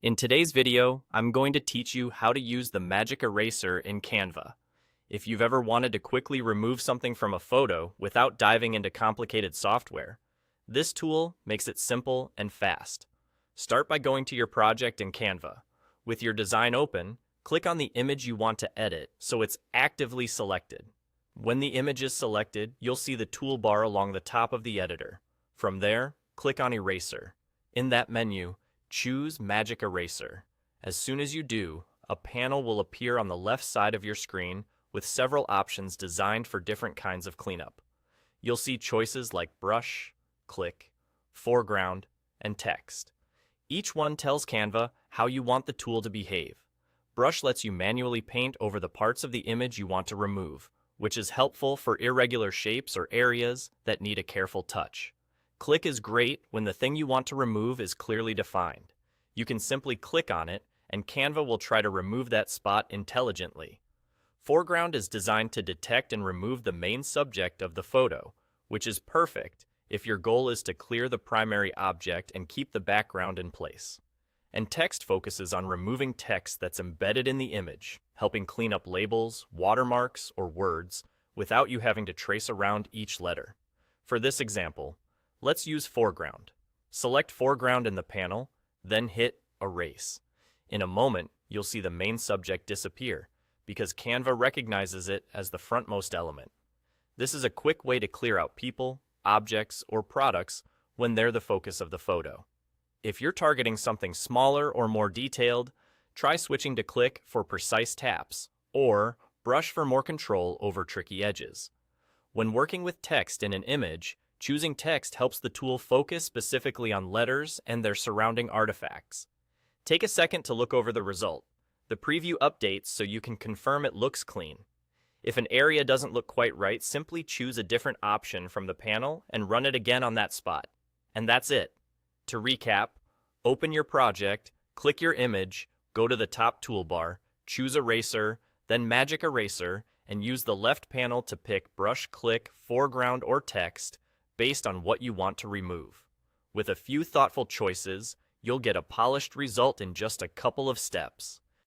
In today's video, I'm going to teach you how to use the magic eraser in Canva. If you've ever wanted to quickly remove something from a photo without diving into complicated software, this tool makes it simple and fast. Start by going to your project in Canva. With your design open, click on the image you want to edit so it's actively selected. When the image is selected, you'll see the toolbar along the top of the editor. From there, click on Eraser. In that menu, choose Magic Eraser. As soon as you do, a panel will appear on the left side of your screen with several options designed for different kinds of cleanup. You'll see choices like brush, click, foreground, and text. Each one tells Canva how you want the tool to behave. Brush lets you manually paint over the parts of the image you want to remove, which is helpful for irregular shapes or areas that need a careful touch. Click is great when the thing you want to remove is clearly defined. You can simply click on it, and Canva will try to remove that spot intelligently. Foreground is designed to detect and remove the main subject of the photo, which is perfect if your goal is to clear the primary object and keep the background in place. And text focuses on removing text that's embedded in the image, helping clean up labels, watermarks, or words without you having to trace around each letter. For this example, let's use foreground. Select foreground in the panel, then hit Erase. In a moment, you'll see the main subject disappear because Canva recognizes it as the frontmost element. This is a quick way to clear out people, objects, or products when they're the focus of the photo. If you're targeting something smaller or more detailed, try switching to click for precise taps, or brush for more control over tricky edges. When working with text in an image, choosing text helps the tool focus specifically on letters and their surrounding artifacts. Take a second to look over the result. The preview updates so you can confirm it looks clean. If an area doesn't look quite right, simply choose a different option from the panel and run it again on that spot. And that's it. To recap, open your project, click your image, go to the top toolbar, choose Eraser, then Magic Eraser, and use the left panel to pick Brush, Click, Foreground, or Text based on what you want to remove. With a few thoughtful choices, you'll get a polished result in just a couple of steps.